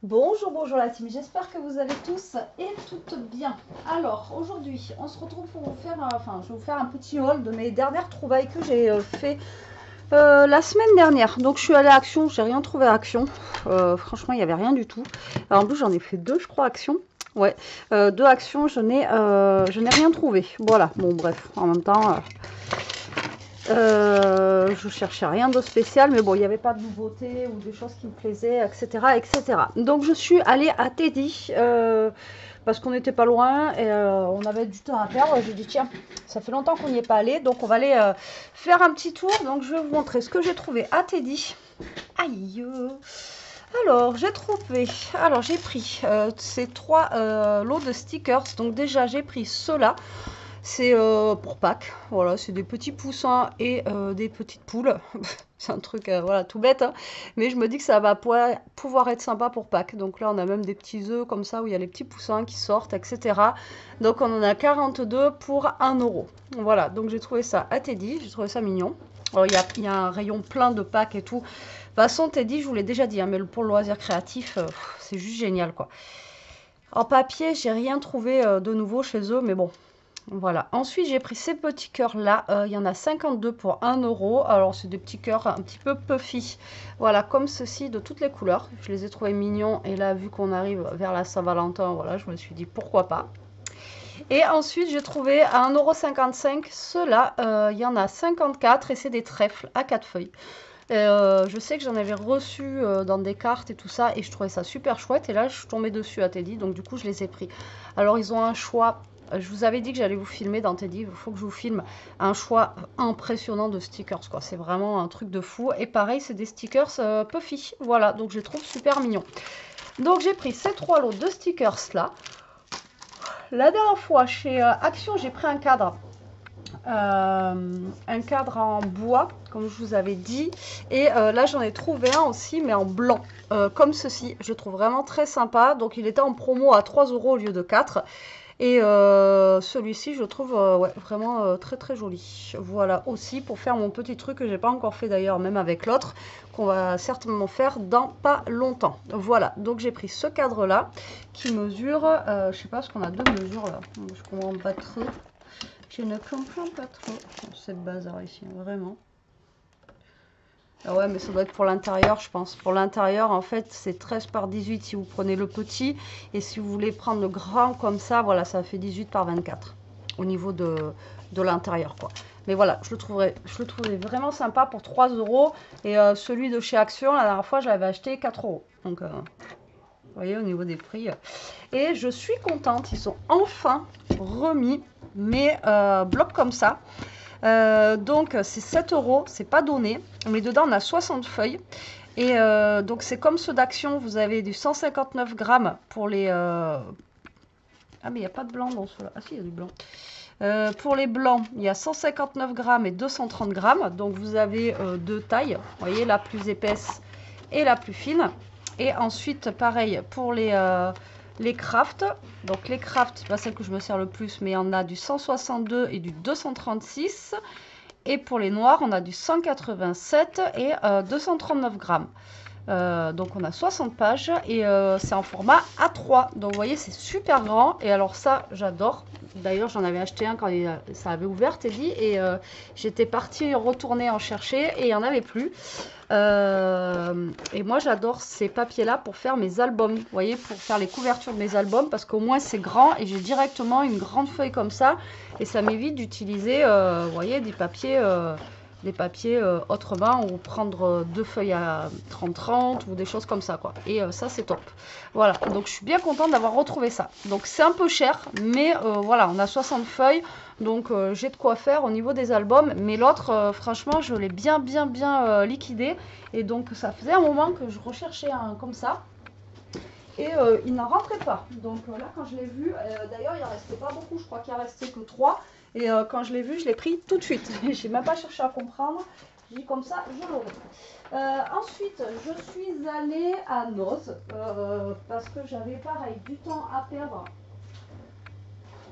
Bonjour, bonjour la team, j'espère que vous allez tous et toutes bien. Alors aujourd'hui, on se retrouve pour vous faire, je vais vous faire un petit haul de mes dernières trouvailles que j'ai fait la semaine dernière. Donc je suis allée à Action, j'ai rien trouvé à Action. Franchement, il n'y avait rien du tout. Alors, en plus, j'en ai fait deux, je crois, Action. Ouais, deux actions, je n'ai rien trouvé. Voilà, bon bref, en même temps, je cherchais rien de spécial, mais bon, il n'y avait pas de nouveautés ou des choses qui me plaisaient, etc., etc. Donc, je suis allée à Teddy parce qu'on n'était pas loin et on avait du temps à perdre. J'ai dit, tiens, ça fait longtemps qu'on n'y est pas allé, donc on va aller faire un petit tour. Donc, je vais vous montrer ce que j'ai trouvé à Teddy. Aïe! Alors, j'ai trouvé. Alors, j'ai pris ces trois lots de stickers. Donc, déjà, j'ai pris ceux-là. C'est pour Pâques, voilà, c'est des petits poussins et des petites poules. C'est un truc voilà, tout bête, hein. Mais je me dis que ça va pouvoir être sympa pour Pâques. Donc là, on a même des petits œufs comme ça où il y a les petits poussins qui sortent, etc. Donc on en a 42 pour 1 €. Voilà, donc j'ai trouvé ça à Teddy, j'ai trouvé ça mignon. Alors, il y a un rayon plein de Pâques et tout. De toute façon, Teddy, je vous l'ai déjà dit, hein, mais pour le loisir créatif, c'est juste génial, quoi. En papier, j'ai rien trouvé de nouveau chez eux, mais bon, voilà. Ensuite, j'ai pris ces petits cœurs-là. Il y en a 52 pour 1 €. Alors, c'est des petits cœurs un petit peu puffy. Voilà, comme ceci, de toutes les couleurs. Je les ai trouvés mignons. Et là, vu qu'on arrive vers la Saint-Valentin, voilà, je me suis dit pourquoi pas. Et ensuite, j'ai trouvé à 1,55 € ceux-là. Il y en a 54 et c'est des trèfles à 4 feuilles. Je sais que j'en avais reçu dans des cartes et tout ça. Et je trouvais ça super chouette. Et là, je suis tombée dessus à Teddy. Donc, du coup, je les ai pris. Alors, ils ont un choix. Je vous avais dit que j'allais vous filmer dans Teddy, il faut que je vous filme un choix impressionnant de stickers, quoi. C'est vraiment un truc de fou. Et pareil, c'est des stickers puffy. Voilà, donc je les trouve super mignons. Donc j'ai pris ces trois lots de stickers là. La dernière fois chez Action, j'ai pris un cadre en bois, comme je vous avais dit. Et là, j'en ai trouvé un aussi, mais en blanc, comme ceci. Je le trouve vraiment très sympa. Donc il était en promo à 3 € au lieu de 4. Et celui-ci, je le trouve ouais, vraiment très très joli. Voilà, aussi pour faire mon petit truc que j'ai pas encore fait d'ailleurs, même avec l'autre, qu'on va certainement faire dans pas longtemps. Voilà, donc j'ai pris ce cadre-là qui mesure, je sais pas ce qu'on a deux mesures là, je comprends pas trop. Je ne comprends pas trop cette bazar ici, vraiment. Ah ouais, mais ça doit être pour l'intérieur, je pense. Pour l'intérieur, en fait, c'est 13 par 18 si vous prenez le petit. Et si vous voulez prendre le grand comme ça, voilà, ça fait 18 par 24 au niveau de l'intérieur, quoi. Mais voilà, je le trouvais vraiment sympa pour 3 €. Et celui de chez Action, la dernière fois, je l'avais acheté 4 €. Donc, vous voyez, au niveau des prix. Et je suis contente, ils ont enfin remis mes blocs comme ça. Donc c'est 7 €, c'est pas donné, mais dedans on a 60 feuilles. Et donc c'est comme ceux d'Action, vous avez du 159 grammes pour les... Ah mais il n'y a pas de blanc dans ceux-là. Ah si, il y a du blanc. Pour les blancs, il y a 159 grammes et 230 grammes. Donc vous avez deux tailles, vous voyez, la plus épaisse et la plus fine. Et ensuite, pareil, pour les crafts. Donc les crafts, c'est pas celle que je me sers le plus, mais on a du 162 et du 236. Et pour les noirs, on a du 187 et 239 grammes. Donc on a 60 pages et c'est en format A3. Donc vous voyez, c'est super grand. Et alors ça, j'adore. D'ailleurs, j'en avais acheté un quand ça avait ouvert, Teddy. Et j'étais partie retourner en chercher et il n'y en avait plus. Et moi, j'adore ces papiers-là pour faire mes albums. Vous voyez, pour faire les couvertures de mes albums. Parce qu'au moins, c'est grand et j'ai directement une grande feuille comme ça. Et ça m'évite d'utiliser, vous voyez, des papiers autrement ou prendre deux feuilles à 30-30 ou des choses comme ça, quoi. Et ça, c'est top. Voilà, donc je suis bien contente d'avoir retrouvé ça. Donc c'est un peu cher, mais voilà, on a 60 feuilles, donc j'ai de quoi faire au niveau des albums. Mais l'autre, franchement, je l'ai bien liquidé. Et donc ça faisait un moment que je recherchais un comme ça. Et il n'en rentrait pas. Donc là, quand je l'ai vu, d'ailleurs, il en restait pas beaucoup. Je crois qu'il en restait que 3. Et quand je l'ai vu, je l'ai pris tout de suite. J'ai même pas cherché à comprendre. J'ai dit comme ça, je l'aurai. Ensuite, je suis allée à Noz parce que j'avais pareil du temps à perdre.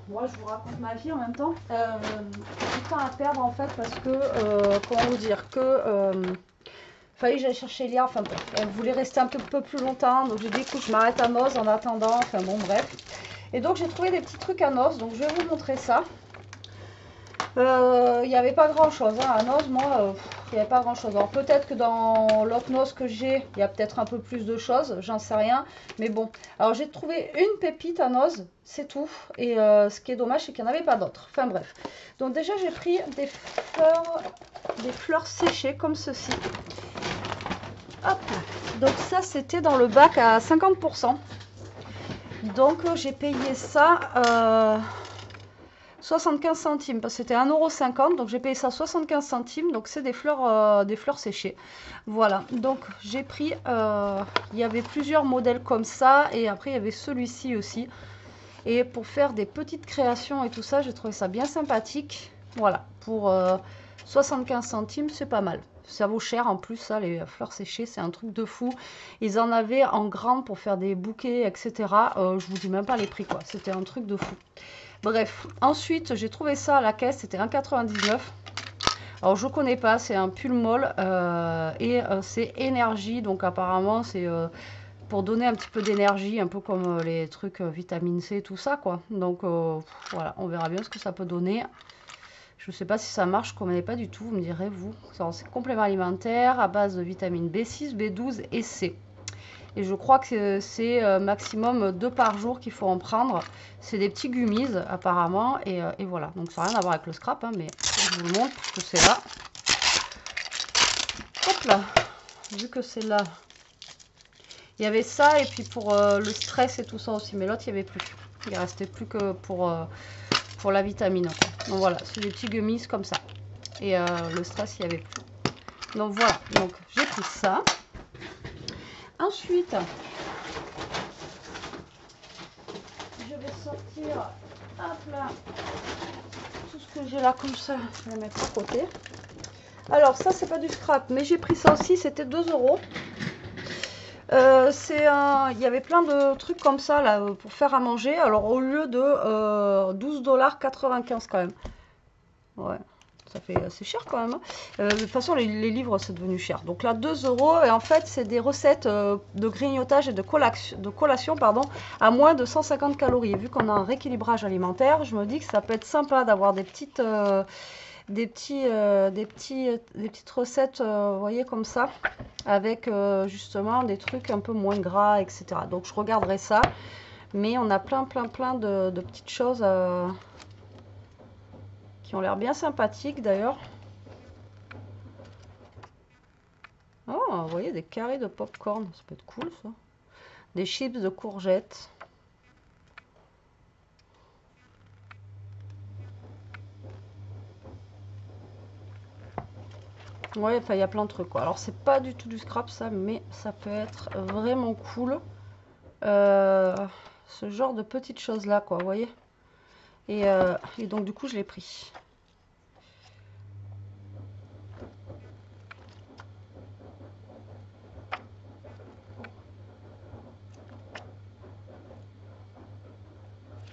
Moi, je vous raconte ma vie en même temps. Du temps à perdre en fait parce que, comment vous dire, que fallait que j'aille chercher Elia, enfin bref, elle voulait rester un peu plus longtemps, donc j'ai dit écoute je m'arrête à Noz en attendant, enfin bon bref. Et donc j'ai trouvé des petits trucs à Noz, donc je vais vous montrer ça. Il n'y avait pas grand chose hein, à Noz, moi il n'y avait pas grand chose. Alors peut-être que dans l'autre Noz que j'ai, il y a peut-être un peu plus de choses, j'en sais rien. Mais bon, alors j'ai trouvé une pépite à Noz, c'est tout. Et ce qui est dommage, c'est qu'il n'y en avait pas d'autres. Enfin bref. Donc déjà j'ai pris des fleurs séchées comme ceci. Hop. Donc ça c'était dans le bac à 50%. Donc j'ai payé ça 75 centimes parce que c'était 1,50 €, donc j'ai payé ça 75 centimes, donc c'est des fleurs séchées. Voilà, donc j'ai pris, il y avait plusieurs modèles comme ça et après il y avait celui-ci aussi. Et pour faire des petites créations et tout ça, j'ai trouvé ça bien sympathique. Voilà, pour 75 centimes, c'est pas mal. Ça vaut cher en plus, ça, les fleurs séchées, c'est un truc de fou. Ils en avaient en grand pour faire des bouquets, etc. Je vous dis même pas les prix, quoi. C'était un truc de fou. Bref, ensuite, j'ai trouvé ça à la caisse, c'était 1,99 €. Alors, je connais pas, c'est un pull molle c'est énergie. Donc, apparemment, c'est pour donner un petit peu d'énergie, un peu comme les trucs vitamine C, tout ça, quoi. Donc, voilà, on verra bien ce que ça peut donner. Je ne sais pas si ça marche, je ne connais pas du tout, vous me direz, vous. C'est complément alimentaire à base de vitamines B6, B12 et C. Et je crois que c'est maximum 2 par jour qu'il faut en prendre. C'est des petits gummies apparemment. Et voilà. Donc ça n'a rien à voir avec le scrap. Hein, mais je vous le montre parce que c'est là. Hop là. Vu que c'est là. Il y avait ça. Et puis pour le stress et tout ça aussi. Mais l'autre, il n'y avait plus. Il ne restait plus que pour la vitamine. Quoi. Donc voilà. C'est des petits gummies comme ça. Et le stress, il n'y avait plus. Donc voilà. Donc j'ai pris ça. Ensuite, je vais sortir, hop là, tout ce que j'ai là comme ça, je vais mettre à côté. Alors ça c'est pas du scrap, mais j'ai pris ça aussi, c'était 2 €. Il y avait plein de trucs comme ça là pour faire à manger. Alors au lieu de 12,95 € quand même. Ouais. Ça fait assez cher quand même. De toute façon, les livres, c'est devenu cher. Donc là, 2 €. Et en fait, c'est des recettes de grignotage et de collation pardon, à moins de 150 calories. Et vu qu'on a un rééquilibrage alimentaire, je me dis que ça peut être sympa d'avoir des petites recettes, vous voyez, comme ça, avec justement des trucs un peu moins gras, etc. Donc je regarderai ça. Mais on a plein de petites choses qui ont l'air bien sympathiques d'ailleurs. Oh, vous voyez, des carrés de popcorn, ça peut être cool ça. Des chips de courgettes. Ouais, enfin il y a plein de trucs quoi. Alors c'est pas du tout du scrap ça, mais ça peut être vraiment cool. Ce genre de petites choses là quoi, vous voyez. Et donc du coup je l'ai pris.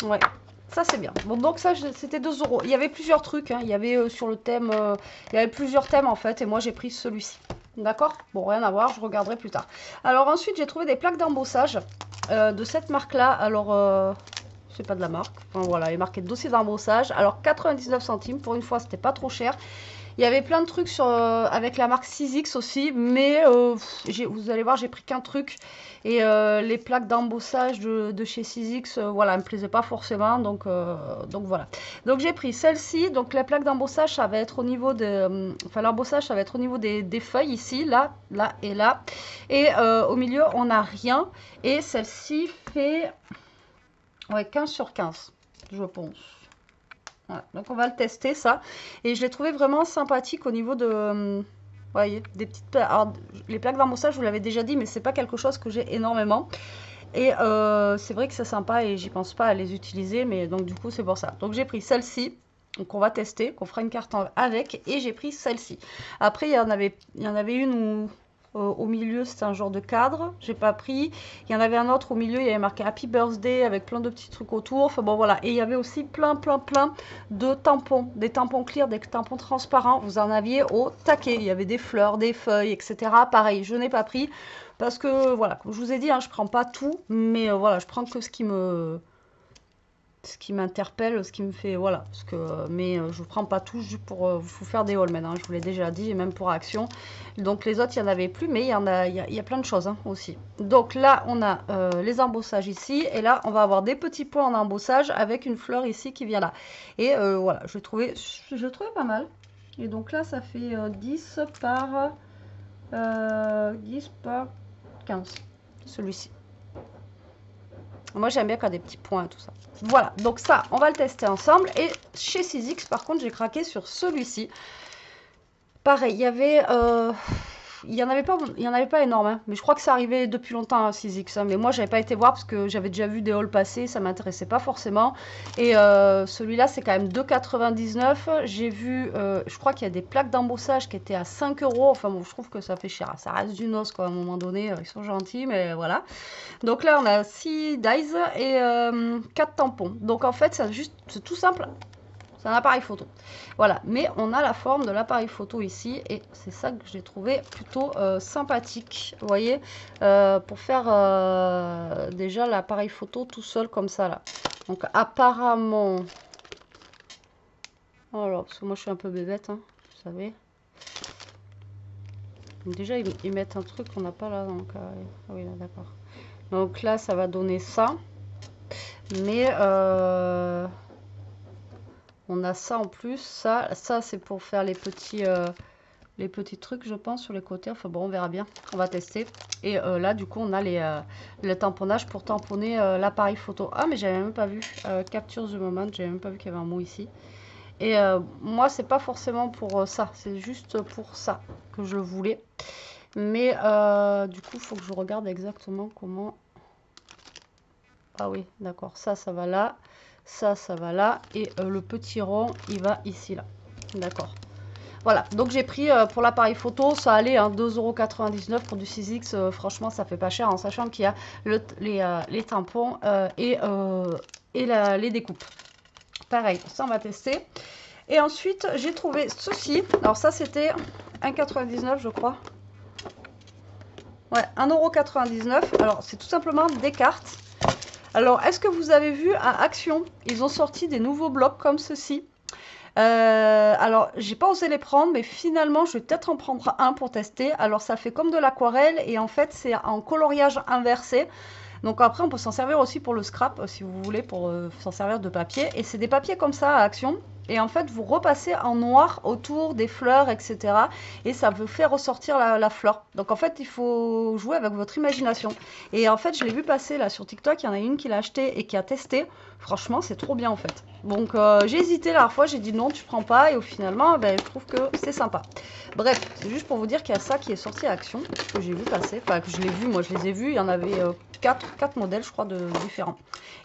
Ouais, ça c'est bien. Bon, donc ça c'était 2 €. Il y avait plusieurs trucs, hein. Il y avait sur le thème, il y avait plusieurs thèmes en fait, et moi j'ai pris celui-ci. D'accord? Bon, rien à voir, je regarderai plus tard. Alors ensuite, j'ai trouvé des plaques d'embossage de cette marque-là. Alors, c'est pas de la marque. Enfin voilà, il est marqué dossier d'embossage. Alors 99 centimes, pour une fois, c'était pas trop cher. Il y avait plein de trucs avec la marque 6X aussi, mais vous allez voir, j'ai pris qu'un truc. Et les plaques d'embossage de chez 6X, voilà, elles me plaisaient pas forcément, donc voilà. Donc j'ai pris celle-ci, donc la plaque d'embossage, ça va être au niveau de... enfin, l'embossage, ça va être au niveau des feuilles, ici, là, là et là. Et au milieu, on n'a rien. Et celle-ci fait... ouais, 15 sur 15, je pense. Voilà, donc on va le tester ça. Et je l'ai trouvé vraiment sympathique au niveau de... vous voyez, des petites... alors, les plaques d'embossage, je vous l'avais déjà dit, mais c'est pas quelque chose que j'ai énormément. Et c'est vrai que c'est sympa et j'y pense pas à les utiliser, mais donc du coup c'est pour ça. Donc j'ai pris celle-ci, qu'on va tester, qu'on fera une carte avec, et j'ai pris celle-ci. Après il y en avait une où Au milieu, c'était un genre de cadre. J'ai pas pris. Il y en avait un autre au milieu, il y avait marqué Happy Birthday avec plein de petits trucs autour. Enfin bon, voilà. Et il y avait aussi plein de tampons. Des tampons clear, des tampons transparents. Vous en aviez au taquet. Il y avait des fleurs, des feuilles, etc. Pareil, je n'ai pas pris. Parce que, voilà, comme je vous ai dit, hein, je prends pas tout. Mais voilà, je prends que ce qui m'interpelle, ce qui me fait, voilà, parce que, mais je ne prends pas tout juste pour vous faire des hauls maintenant, je vous l'ai déjà dit, et même pour Action. Donc les autres, il n'y en avait plus, mais il y a plein de choses hein, aussi. Donc là, on a les embossages ici, et là, on va avoir des petits points en embossage avec une fleur ici qui vient là. Et voilà, je trouvais pas mal. Et donc là, ça fait 10 par 15, celui-ci. Moi, j'aime bien quand il y a des petits points et tout ça. Voilà, donc ça, on va le tester ensemble. Et chez Sizzix, par contre, j'ai craqué sur celui-ci. Pareil, il y en avait pas énorme, hein, mais je crois que ça arrivait depuis longtemps à Sizzix. Hein, mais moi, j'avais pas été voir parce que j'avais déjà vu des hauls passer, ça m'intéressait pas forcément. Et celui-là, c'est quand même 2,99 €. J'ai vu, je crois qu'il y a des plaques d'embossage qui étaient à 5 €. Enfin bon, je trouve que ça fait cher. Ça reste du os, quoi, à un moment donné. Ils sont gentils, mais voilà. Donc là, on a 6 dies et 4 tampons. Donc en fait, c'est tout simple. C'est un appareil photo. Voilà, mais on a la forme de l'appareil photo ici et c'est ça que j'ai trouvé plutôt sympathique. Vous voyez, pour faire déjà l'appareil photo tout seul comme ça là. Donc apparemment, alors parce que moi je suis un peu bébête, hein, vous savez. Donc, déjà ils mettent un truc qu'on n'a pas là, donc oui là d'accord. Donc là ça va donner ça, mais on a ça en plus, ça c'est pour faire les petits trucs je pense sur les côtés, enfin bon on verra bien, on va tester. Et là du coup on a le tamponnage pour tamponner l'appareil photo. Ah mais j'avais même pas vu, capture the moment, j'avais même pas vu qu'il y avait un mot ici. Et moi c'est pas forcément pour ça, c'est juste pour ça que je voulais. Mais du coup il faut que je regarde exactement comment... Ah oui d'accord, ça va là. Ça va là et le petit rond il va ici là, d'accord. Voilà, donc j'ai pris pour l'appareil photo, ça allait, hein, 2,99 € pour du Sizzix, franchement ça fait pas cher en sachant qu'il y a les tampons et les découpes. Pareil, ça on va tester. Et ensuite j'ai trouvé ceci, alors ça c'était 1,99 € je crois. Ouais, 1,99 €, alors c'est tout simplement des cartes. Alors, est-ce que vous avez vu à Action, ils ont sorti des nouveaux blocs comme ceci. Alors, j'ai pas osé les prendre, mais finalement, je vais peut-être en prendre un pour tester. Alors, ça fait comme de l'aquarelle et en fait, c'est en coloriage inversé. Donc après, on peut s'en servir aussi pour le scrap, si vous voulez, pour s'en servir de papier. Et c'est des papiers comme ça à Action. Et en fait, vous repassez en noir autour des fleurs, etc. Et ça vous fait ressortir la fleur. Donc en fait, il faut jouer avec votre imagination. Et en fait, je l'ai vu passer là sur TikTok. Il y en a une qui l'a acheté et qui a testé. Franchement, c'est trop bien en fait. Donc j'ai hésité la dernière fois. J'ai dit non, tu prends pas. Et au finalement, ben, je trouve que c'est sympa. Bref, c'est juste pour vous dire qu'il y a ça qui est sorti à Action. Que j'ai vu passer. Enfin, que je l'ai vu. Moi, je les ai vus. Il y en avait 4 modèles, je crois, différents.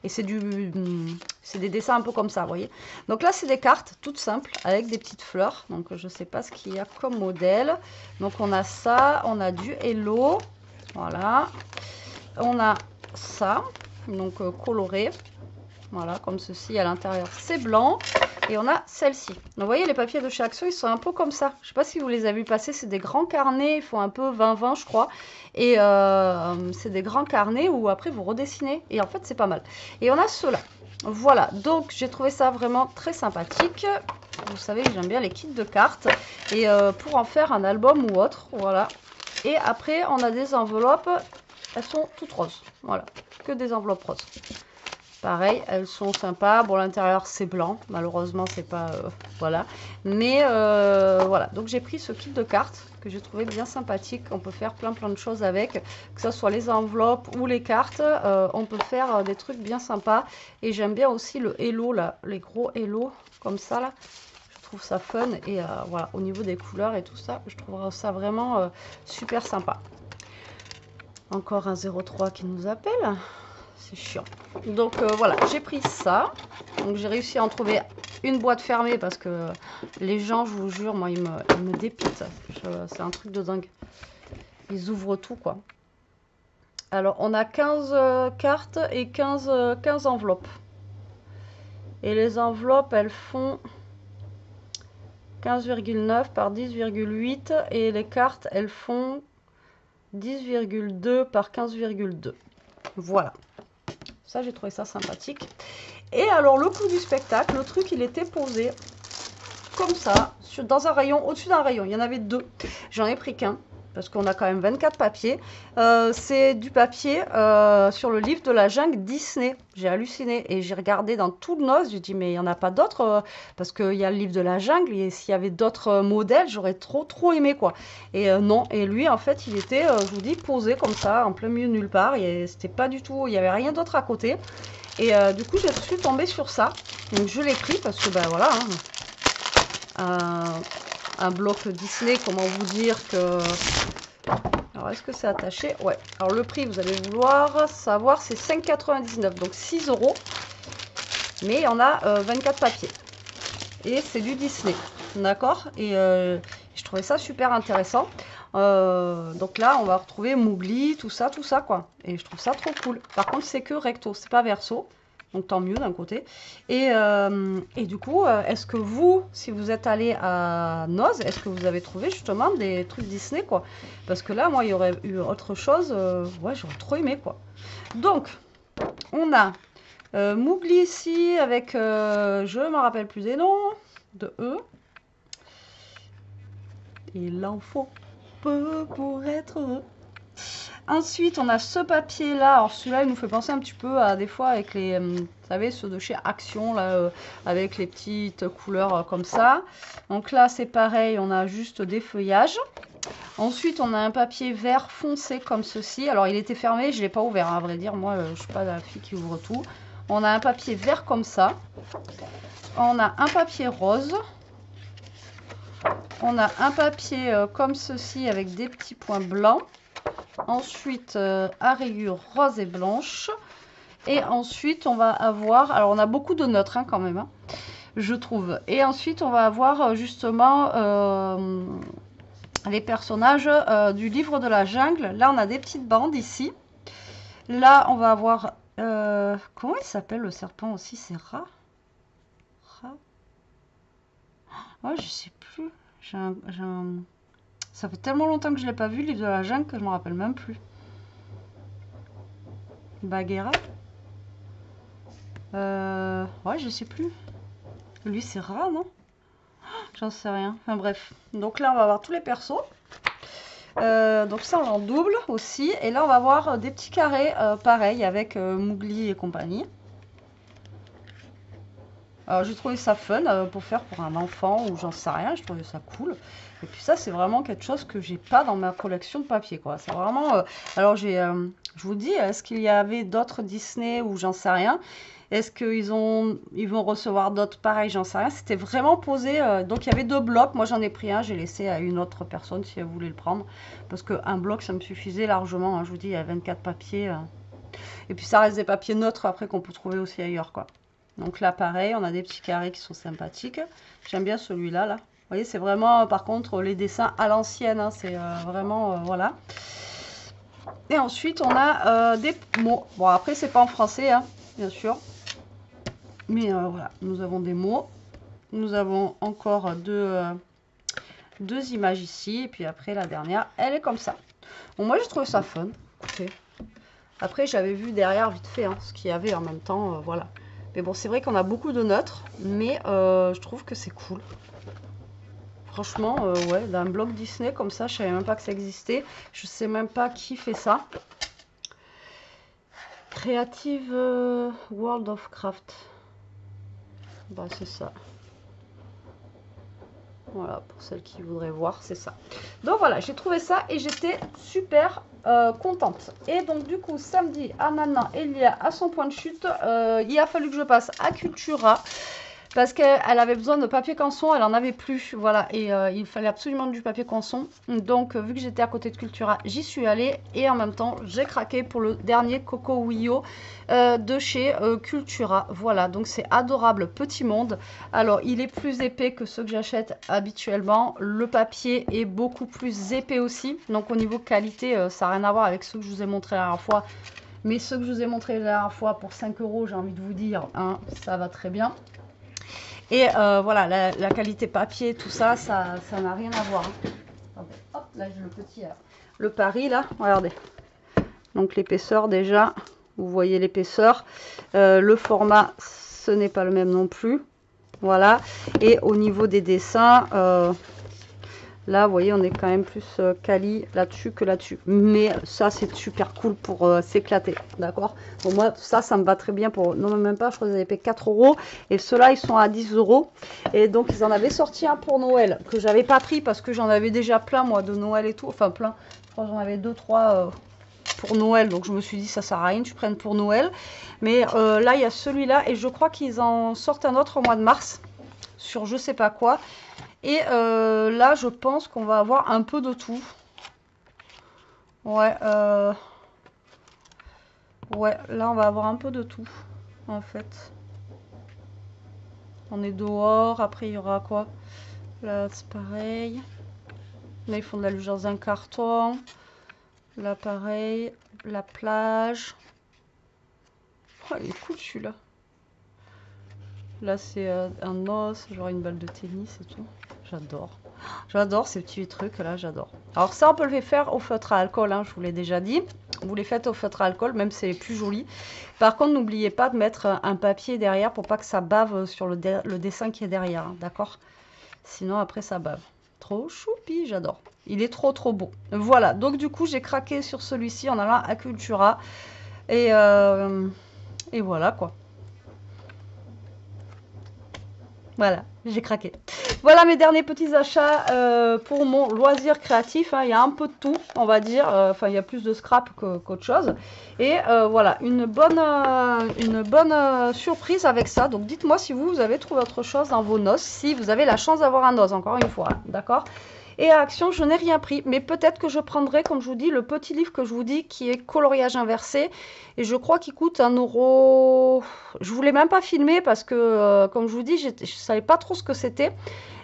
Et c'est des dessins un peu comme ça, vous voyez. Donc là, c'est des cartes toutes simples avec des petites fleurs. Donc je sais pas ce qu'il y a comme modèle. Donc on a ça, on a du Hello, voilà. On a ça, donc coloré, voilà, comme ceci. À l'intérieur, c'est blanc. Et on a celle-ci. Donc vous voyez, les papiers de chez Action, ils sont un peu comme ça. Je ne sais pas si vous les avez vu passer. C'est des grands carnets. Ils font un peu 20-20, je crois. Et c'est des grands carnets où après, vous redessinez. Et en fait, c'est pas mal. Et on a ceux-là. Voilà. Donc, j'ai trouvé ça vraiment très sympathique. Vous savez que j'aime bien les kits de cartes. Et pour en faire un album ou autre. Voilà. Et après, on a des enveloppes. Elles sont toutes roses. Voilà. Que des enveloppes roses. Pareil, elles sont sympas. Bon, l'intérieur, c'est blanc. Malheureusement, c'est pas... voilà. Mais voilà. Donc, j'ai pris ce kit de cartes que j'ai trouvé bien sympathique. On peut faire plein de choses avec. Que ce soit les enveloppes ou les cartes. On peut faire des trucs bien sympas. Et j'aime bien aussi le Hello, là. Les gros Hello, comme ça, là. Je trouve ça fun. Et voilà, au niveau des couleurs et tout ça, je trouve ça vraiment super sympa. Encore un 03 qui nous appelle. C'est chiant. Donc voilà, j'ai pris ça. Donc j'ai réussi à en trouver une boîte fermée parce que les gens, je vous jure, moi, ils me dépitent. C'est un truc de dingue. Ils ouvrent tout, quoi. Alors, on a 15 cartes et 15 enveloppes. Et les enveloppes, elles font 15,9 par 10,8. Et les cartes, elles font 10,2 par 15,2. Voilà. Ça, j'ai trouvé ça sympathique. Et alors, le coup du spectacle, le truc, il était posé comme ça, dans un rayon, au-dessus d'un rayon. Il y en avait deux. J'en ai pris qu'un, parce qu'on a quand même 24 papiers. C'est du papier sur le livre de la jungle Disney. J'ai halluciné et j'ai regardé dans tout le Noz. J'ai dit, mais il n'y en a pas d'autres, parce qu'il y a le livre de la jungle. Et s'il y avait d'autres modèles, j'aurais trop aimé, quoi. Et non, et lui, en fait, il était, je vous dis, posé comme ça, en plein milieu de nulle part. C'était pas du tout, il n'y avait rien d'autre à côté. Et du coup, je suis tombée sur ça. Donc, je l'ai pris parce que, ben voilà, un bloc Disney, comment vous dire que... Alors, est-ce que c'est attaché? Ouais. Alors, le prix, vous allez vouloir savoir, c'est 5,99. Donc, 6 €. Mais il y en a 24 papiers. Et c'est du Disney. D'accord? Et je trouvais ça super intéressant. Donc là, on va retrouver Mowgli, tout ça, quoi. Et je trouve ça trop cool. Par contre, c'est que recto, c'est pas verso. Donc tant mieux d'un côté. Et du coup, est-ce que vous, si vous êtes allé à Noz, est-ce que vous avez trouvé justement des trucs Disney, quoi? Parce que là, moi, il y aurait eu autre chose. Ouais, j'aurais trop aimé, quoi. Donc, on a Mowgli ici avec, je ne me rappelle plus des noms, de eux. Il en faut peu pour être heureux. Ensuite, on a ce papier-là. Alors, celui-là, il nous fait penser un petit peu à des fois avec les, vous savez, ceux de chez Action, là, avec les petites couleurs comme ça. Donc là, c'est pareil, on a juste des feuillages. Ensuite, on a un papier vert foncé comme ceci. Alors, il était fermé, je ne l'ai pas ouvert, hein, à vrai dire. Moi, je ne suis pas la fille qui ouvre tout. On a un papier vert comme ça. On a un papier rose. On a un papier comme ceci avec des petits points blancs. Ensuite, à rayures rose et blanche. Et ensuite, on va avoir... Alors, on a beaucoup de neutres hein, quand même, hein, je trouve. Et ensuite, on va avoir justement les personnages du livre de la jungle. Là, on a des petites bandes ici. Là, on va avoir... comment il s'appelle le serpent aussi? C'est Ra? Ouais, je sais plus. Ça fait tellement longtemps que je ne l'ai pas vu, le livre de la jungle, que je ne me rappelle même plus. Bagheera? Ouais, je sais plus. Lui, c'est Ra, non? J'en sais rien. Enfin, bref. Donc là, on va avoir tous les persos. Donc ça, on en double aussi. Et là, on va avoir des petits carrés, pareil, avec Mowgli et compagnie. Alors, j'ai trouvé ça fun pour faire pour un enfant ou j'en sais rien. Je trouvais ça cool. Et puis ça, c'est vraiment quelque chose que j'ai pas dans ma collection de papier, quoi. C'est vraiment... alors, j'ai... je vous dis, est-ce qu'il y avait d'autres Disney ou j'en sais rien? Est-ce qu'ils vont recevoir d'autres pareils? J'en sais rien. C'était vraiment posé. Donc, il y avait 2 blocs. Moi, j'en ai pris un. J'ai laissé à une autre personne si elle voulait le prendre. Parce qu'un bloc, ça me suffisait largement. Hein. Je vous dis, il y a 24 papiers. Et puis, ça reste des papiers neutres après qu'on peut trouver aussi ailleurs, quoi. Donc là, pareil, on a des petits carrés qui sont sympathiques. J'aime bien celui-là, là. Vous voyez, c'est vraiment, par contre, les dessins à l'ancienne. Hein, c'est vraiment, voilà. Et ensuite, on a des mots. Bon, après, c'est pas en français, hein, bien sûr. Mais voilà, nous avons des mots. Nous avons encore deux images ici. Et puis après, la dernière, elle est comme ça. Bon, moi, j'ai trouvé ça fun. Écoutez. Après, j'avais vu derrière, vite fait, hein, ce qu'il y avait en même temps. Voilà. Mais bon, c'est vrai qu'on a beaucoup de neutres. Mais je trouve que c'est cool. Franchement, ouais, d'un bloc Disney comme ça, je savais même pas que ça existait. Je sais même pas qui fait ça. Creative World of Craft. Bah, c'est ça. Voilà, pour celles qui voudraient voir, c'est ça. Donc voilà, j'ai trouvé ça et j'étais super contente. Et donc du coup, samedi, maintenant, Elia à son point de chute. Il a fallu que je passe à Cultura. parce qu'elle avait besoin de papier canson, elle en avait plus, voilà, et il fallait absolument du papier canson. Donc vu que j'étais à côté de Cultura, j'y suis allée et en même temps j'ai craqué pour le dernier Coco Wio de chez Cultura. Voilà, donc c'est adorable, petit monde. Alors il est plus épais que ceux que j'achète habituellement, le papier est beaucoup plus épais aussi, donc au niveau qualité ça n'a rien à voir avec ceux que je vous ai montré la dernière fois. Mais ceux que je vous ai montré la dernière fois pour 5 €, j'ai envie de vous dire, hein, ça va très bien. Et voilà, la qualité papier, tout ça, ça n'a rien à voir. Hein. Attendez, hop, là j'ai le petit, le Paris là, regardez. Donc l'épaisseur déjà, vous voyez l'épaisseur. Le format, ce n'est pas le même non plus. Voilà. Et au niveau des dessins, là, vous voyez, on est quand même plus quali là-dessus que là-dessus. Mais ça, c'est super cool pour s'éclater, d'accord? Bon, moi, ça me va très bien pour... Non, même pas, je crois qu'ils avaient payé 4 €. Et ceux-là, ils sont à 10 €. Et donc, ils en avaient sorti un pour Noël, que j'avais pas pris parce que j'en avais déjà plein, moi, de Noël et tout. Enfin, plein. Je crois que j'en avais 2-3 pour Noël. Donc, je me suis dit, ça sert à rien que tu prennes pour Noël. Mais là, il y a celui-là. Et je crois qu'ils en sortent un autre au mois de mars. Sur je sais pas quoi. Et là, je pense qu'on va avoir un peu de tout. Ouais, ouais, là, on va avoir un peu de tout, en fait. On est dehors, après, il y aura quoi? Là, c'est pareil. Là, ils font de la luge dans un carton. Là, pareil. La plage. Oh, il est cool, celui-là. Là, c'est un os, genre une balle de tennis et tout. J'adore. J'adore ces petits trucs là, j'adore. Alors ça, on peut le faire au feutre à alcool, hein, je vous l'ai déjà dit. Vous les faites au feutre à alcool, même si c'est plus joli. Par contre, n'oubliez pas de mettre un papier derrière pour pas que ça bave sur le dessin qui est derrière, hein, d'accord? Sinon, après, ça bave. Trop choupi, j'adore. Il est trop beau. Voilà, donc du coup, j'ai craqué sur celui-ci en allant à Cultura. Et voilà, quoi. Voilà, j'ai craqué. Voilà mes derniers petits achats pour mon loisir créatif. Hein. Il y a un peu de tout, on va dire. Enfin, il y a plus de scrap qu'autre chose. Et voilà, une bonne surprise avec ça. Donc, dites-moi si vous avez trouvé autre chose dans vos noces. Si vous avez la chance d'avoir un noce, encore une fois. Hein, d'accord? Et à Action, je n'ai rien pris. Mais peut-être que je prendrai, comme je vous dis, le petit livre que je vous dis qui est coloriage inversé. Et je crois qu'il coûte 1 €. Je ne voulais même pas filmer parce que, comme je vous dis, je ne savais pas trop ce que c'était.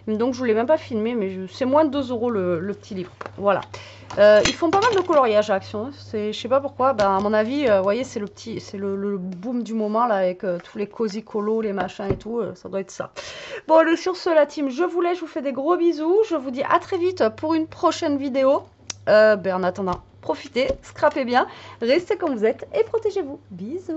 Donc, je ne voulais même pas filmer. Mais c'est moins de 2 € le petit livre. Voilà. Ils font pas mal de coloriage à Action. Hein. Je sais pas pourquoi. Ben, à mon avis, vous voyez, c'est le boom du moment là avec tous les cosy colos, les machins et tout. Ça doit être ça. Bon, allez, sur ce, la team, je vous laisse. Je vous fais des gros bisous. Je vous dis à très vite pour une prochaine vidéo. En attendant, profitez, scrapez bien, restez comme vous êtes et protégez-vous. Bisous.